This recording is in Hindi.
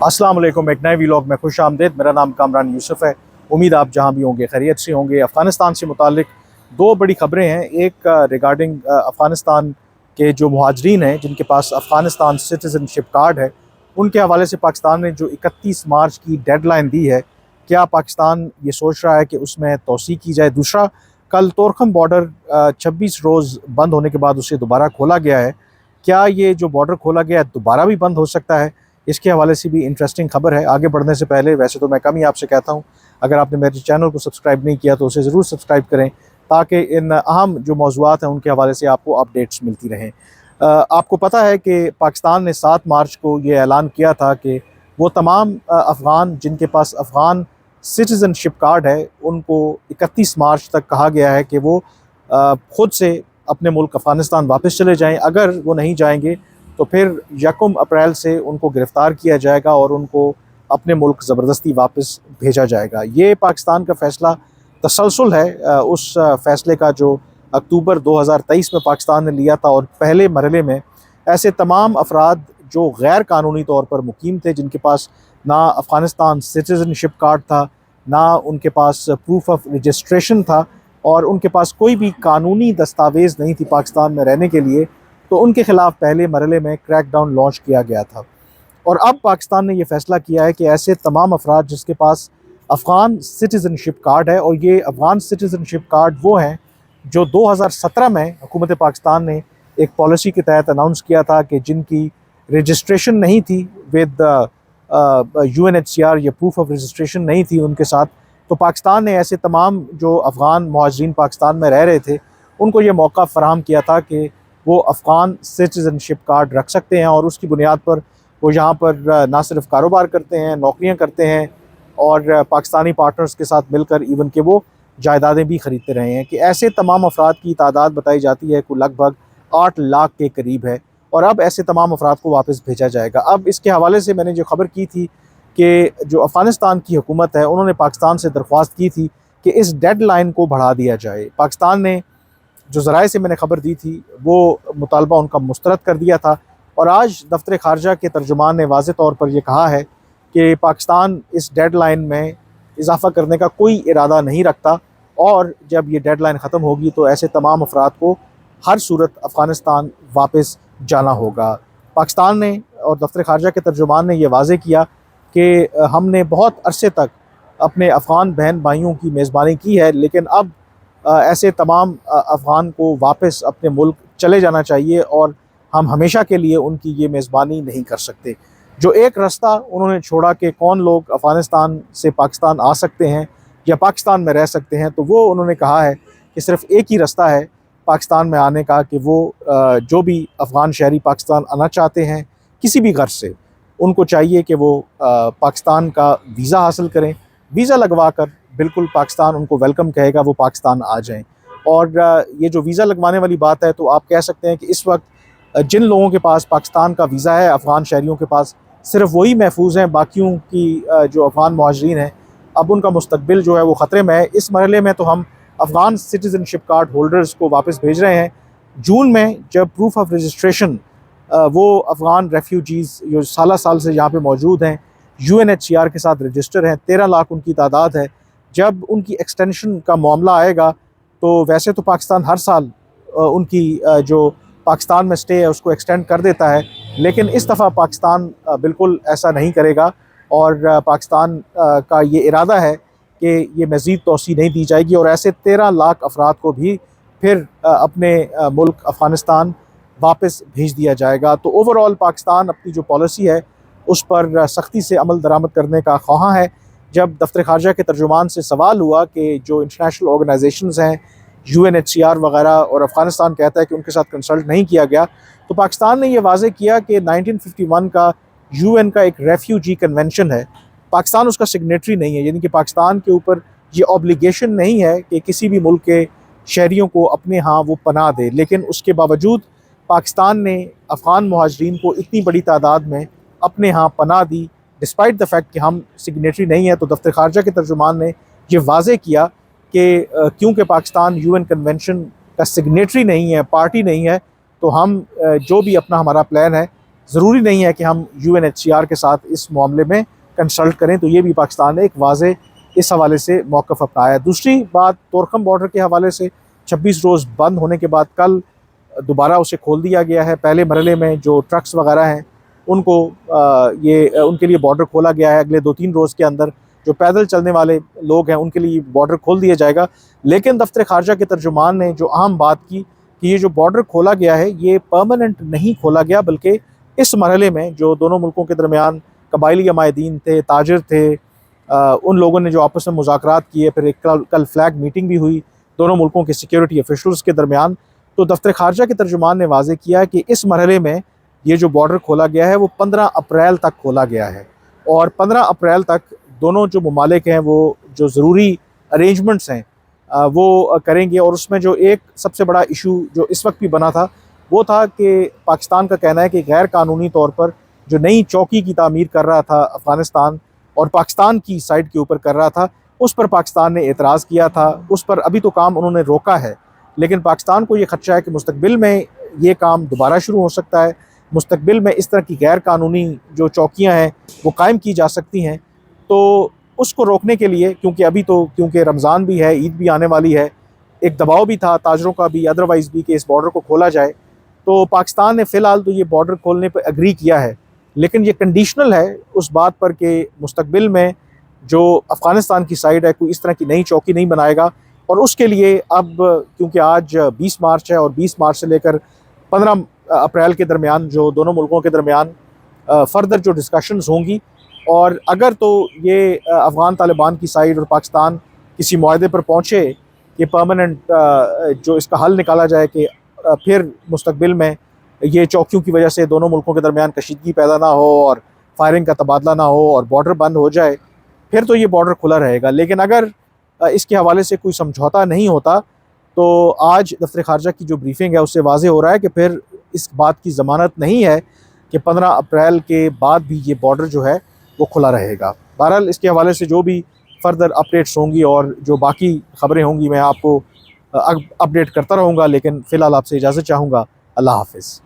अस्सलाम वालेकुम। एक नए व्लॉग में खुश आमदीद। मेरा नाम कामरान यूसुफ है। उम्मीद आप जहाँ भी होंगे खैरियत से होंगे। अफ़गानिस्तान से मुतालिक दो बड़ी ख़बरें हैं। एक रिगार्डिंग अफ़गानिस्तान के जो मुहाजिरीन हैं जिनके पास अफ़गानिस्तान सिटीज़नशिप कार्ड है, उनके हवाले से पाकिस्तान ने जो 31 मार्च की डेडलाइन दी है, क्या पाकिस्तान ये सोच रहा है कि उसमें तोसी की जाए? दूसरा, कल तोरखम बॉर्डर 26 रोज़ बंद होने के बाद उसे दोबारा खोला गया है। क्या ये जो बॉर्डर खोला गया है दोबारा भी बंद हो सकता है? इसके हवाले से भी इंटरेस्टिंग खबर है। आगे बढ़ने से पहले वैसे तो मैं कम ही आपसे कहता हूँ, अगर आपने मेरे चैनल को सब्सक्राइब नहीं किया तो उसे ज़रूर सब्सक्राइब करें, ताकि इन अहम जो मौज़ूआत हैं उनके हवाले से आपको अपडेट्स मिलती रहें। आपको पता है कि पाकिस्तान ने 7 मार्च को ये ऐलान किया था कि वो तमाम अफ़गान जिनके पास अफ़गान सिटीज़नशिप कार्ड है, उनको 31 मार्च तक कहा गया है कि वो ख़ुद से अपने मुल्क अफ़गानिस्तान वापस चले जाएँ। अगर वो नहीं जाएंगे तो फिर 1 अप्रैल से उनको गिरफ़्तार किया जाएगा और उनको अपने मुल्क ज़बरदस्ती वापस भेजा जाएगा। ये पाकिस्तान का फ़ैसला तसलसल है उस फ़ैसले का जो अक्टूबर 2023 में पाकिस्तान ने लिया था। और पहले मरहले में ऐसे तमाम अफराद जो गैर कानूनी तौर पर मुकीम थे, जिनके पास ना अफ़गानिस्तान सिटीज़नशिप कार्ड था, ना उनके पास प्रूफ ऑफ रजिस्ट्रेशन था, और उनके पास कोई भी कानूनी दस्तावेज़ नहीं थी पाकिस्तान में रहने के लिए, तो उनके ख़िलाफ़ पहले मरहले में क्रैकडाउन लॉन्च किया गया था। और अब पाकिस्तान ने यह फ़ैसला किया है कि ऐसे तमाम अफराद जिसके पास अफ़गान सिटीज़नशिप कार्ड है, और ये अफ़गान सिटीज़नशिप कार्ड वो हैं जो 2017 में हुकूमत पाकिस्तान ने एक पॉलिसी के तहत अनाउंस किया था कि जिनकी रजिस्ट्रेशन नहीं थी विद UNHCR या प्रूफ ऑफ रजिस्ट्रेशन नहीं थी उनके साथ, तो पाकिस्तान ने ऐसे तमाम जो अफ़गान मुहाजिरीन पाकिस्तान में रह रहे थे उनको ये मौका फ़राहम किया था कि वो अफ़गान सिटीज़नशिप कार्ड रख सकते हैं, और उसकी बुनियाद पर वो यहाँ पर ना सिर्फ कारोबार करते हैं, नौकरियाँ करते हैं, और पाकिस्तानी पार्टनर्स के साथ मिलकर इवन के वो जायदादें भी ख़रीदते रहे हैं। कि ऐसे तमाम अफराद की तादाद बताई जाती है कि लगभग 8 लाख के करीब है, और अब ऐसे तमाम अफराद को वापस भेजा जाएगा। अब इसके हवाले से मैंने जो खबर की थी कि जो अफ़गानिस्तान की हुकूमत है उन्होंने पाकिस्तान से दरख्वास्त की थी कि इस डेडलाइन को बढ़ा दिया जाए। पाकिस्तान ने जो ज़राए से मैंने खबर दी थी वो मुतालबा उनका मुस्तरद कर दिया था, और आज दफ्तर ख़ारजा के तर्जुमान ने वाज़ेह तौर पर यह कहा है कि पाकिस्तान इस डेडलाइन में इजाफ़ा करने का कोई इरादा नहीं रखता, और जब ये डेडलाइन ख़त्म होगी तो ऐसे तमाम अफराद को हर सूरत अफ़गानिस्तान वापस जाना होगा। पाकिस्तान ने और दफ्तर ख़ारजा के तर्जुमान ने यह वाज़ेह किया कि हमने बहुत अरसे तक अपने अफ़गान बहन भाइयों की मेज़बानी की है, लेकिन अब ऐसे तमाम अफ़गान को वापस अपने मुल्क चले जाना चाहिए, और हम हमेशा के लिए उनकी ये मेज़बानी नहीं कर सकते। जो एक रास्ता उन्होंने छोड़ा कि कौन लोग अफ़गानिस्तान से पाकिस्तान आ सकते हैं या पाकिस्तान में रह सकते हैं, तो वो उन्होंने कहा है कि सिर्फ़ एक ही रास्ता है पाकिस्तान में आने का, कि वो जो भी अफ़गान शहरी पाकिस्तान आना चाहते हैं किसी भी गर्ज से, उनको चाहिए कि वो पाकिस्तान का वीज़ा हासिल करें। वीज़ा लगवा कर बिल्कुल पाकिस्तान उनको वेलकम कहेगा, वो पाकिस्तान आ जाएँ। और ये जो वीज़ा लगवाने वाली बात है, तो आप कह सकते हैं कि इस वक्त जिन लोगों के पास पाकिस्तान का वीज़ा है, अफ़गान शहरियों के पास, सिर्फ वही महफूज हैं। बाकियों की जो अफ़गान मुहाजिरीन हैं, अब उनका मुस्तकबिल जो है वो ख़तरे में है। इस मरहले में तो हम अफ़गान सिटीज़नशिप कार्ड होल्डर्स को वापस भेज रहे हैं। जून में जब प्रूफ ऑफ रजिस्ट्रेशन वो अफ़गान रेफ्यूजीज़ जो साल से यहाँ पे मौजूद हैं, UNHCR के साथ रजिस्टर हैं, 13 लाख उनकी तादाद है, जब उनकी एक्सटेंशन का मामला आएगा तो वैसे तो पाकिस्तान हर साल उनकी जो पाकिस्तान में स्टे है उसको एक्सटेंड कर देता है, लेकिन इस दफ़ा पाकिस्तान बिल्कुल ऐसा नहीं करेगा, और पाकिस्तान का ये इरादा है कि ये मज़ीद तोसी नहीं दी जाएगी, और ऐसे 13 लाख अफराद को भी फिर अपने मुल्क अफ़गानिस्तान वापस भेज दिया जाएगा। तो ओवरऑल पाकिस्तान अपनी जो पॉलिसी है उस पर सख्ती से अमल दरामद करने का ख्वाहां है। जब दफ्तर ख़ारजा के तर्जुमान से सवाल हुआ कि जो इंटरनेशनल ऑर्गेनाइजेशंस हैं, UNHCR वगैरह, और अफ़गानिस्तान कहता है कि उनके साथ कंसल्ट नहीं किया गया, तो पाकिस्तान ने यह वाज़ेह किया कि 1951 का UN का एक रेफ्यूजी कन्वेंशन है, पाकिस्तान उसका सिग्नेटरी नहीं है। यानी कि पाकिस्तान के ऊपर ये ऑब्लिगेशन नहीं है कि किसी भी मुल्क के शहरियों को अपने यहाँ वो पनाह दे, लेकिन उसके बावजूद पाकिस्तान ने अफ़गान मुहाजिरीन को इतनी बड़ी तादाद में अपने यहाँ पनाह दी, डिस्पाइट द फैक्ट कि हम सिग्नेटरी नहीं है। तो दफ्तर ख़ारजा के तर्जुमान ने यह वाज़ेह किया कि क्योंकि पाकिस्तान UN कन्वेंशन का सिग्नेटरी नहीं है, पार्टी नहीं है, तो हम जो भी अपना हमारा प्लान है ज़रूरी नहीं है कि हम UNHCR के साथ इस मामले में कंसल्ट करें। तो ये भी पाकिस्तान ने एक वाज़े इस हवाले से मौक़िफ़ अपनाया। दूसरी बात, तोरखम बॉर्डर के हवाले से 26 रोज़ बंद होने के बाद कल दोबारा उसे खोल दिया गया है। पहले मरहले में जो ट्रक्स वगैरह हैं उनको उनके लिए बॉर्डर खोला गया है। अगले 2-3 रोज़ के अंदर जो पैदल चलने वाले लोग हैं उनके लिए बॉर्डर खोल दिया जाएगा। लेकिन दफ्तर ख़ारजा के तर्जुमान ने जो अहम बात की कि ये जो बॉर्डर खोला गया है ये परमानेंट नहीं खोला गया, बल्कि इस मरहले में जो दोनों मुल्कों के दरमियान कबायली अमायदीन थे, ताजिर थे, उन लोगों ने जो आपस में मुज़ाकरात किए, फिर एक कल फ्लैग मीटिंग भी हुई दोनों मुल्कों के सिक्योरिटी ऑफिशल्स के दरमियान। तो दफ्तर ख़ारजा के तर्जुमान ने वाज़े किया कि इस मरहले में ये जो बॉर्डर खोला गया है वो 15 अप्रैल तक खोला गया है, और 15 अप्रैल तक दोनों जो ममालिक हैं वो जो ज़रूरी अरेंजमेंट्स हैं वो करेंगे। और उसमें जो एक सबसे बड़ा इशू जो इस वक्त भी बना था वो था कि पाकिस्तान का कहना है कि गैर कानूनी तौर पर जो नई चौकी की तामीर कर रहा था अफ़गानिस्तान और पाकिस्तान की साइड के ऊपर कर रहा था, उस पर पाकिस्तान ने एतराज़ किया था। उस पर अभी तो काम उन्होंने रोका है, लेकिन पाकिस्तान को ये खदशा है कि मुस्तकबिल में ये काम दोबारा शुरू हो सकता है। मुस्तकबिल में इस तरह की गैर कानूनी जो चौकियाँ हैं वो कायम की जा सकती हैं। तो उसको रोकने के लिए, क्योंकि रमज़ान भी है, ईद भी आने वाली है, एक दबाव भी था ताजरों का भी, अदरवाइज़ भी, कि इस बॉर्डर को खोला जाए। तो पाकिस्तान ने फ़िलहाल तो ये बॉर्डर खोलने पर एग्री किया है, लेकिन ये कंडीशनल है उस बात पर कि मुस्तकबिल में जो अफ़गानिस्तान की साइड है कोई इस तरह की नई चौकी नहीं बनाएगा। और उसके लिए अब क्योंकि आज 20 मार्च है और 20 मार्च से लेकर 15 अप्रैल के दरमियान जो दोनों मुल्कों के दरमियान फ़र्दर जो डिस्कशंस होंगी, और अगर तो ये अफ़गान तालिबान की साइड और पाकिस्तान किसी मुआहदे पर पहुँचे कि परमानेंट जो इसका हल निकाला जाए कि फिर मुस्तकबिल में ये चौकियों की वजह से दोनों मुल्कों के दरमियान कशीदगी पैदा ना हो और फायरिंग का तबादला ना हो और बॉर्डर बंद हो जाए, फिर तो ये बॉर्डर खुला रहेगा। लेकिन अगर इसके हवाले से कोई समझौता नहीं होता तो आज दफ्तर ख़ारजा की जो ब्रीफिंग है उससे वाज़े हो रहा है कि फिर इस बात की ज़मानत नहीं है कि 15 अप्रैल के बाद भी ये बॉर्डर जो है वो खुला रहेगा। बहरहाल इसके हवाले से जो भी फ़र्दर अपडेट्स होंगी और जो बाकी ख़बरें होंगी मैं आपको अपडेट करता रहूँगा, लेकिन फ़िलहाल आपसे इजाज़त चाहूँगा। अल्लाह हाफ़िज़।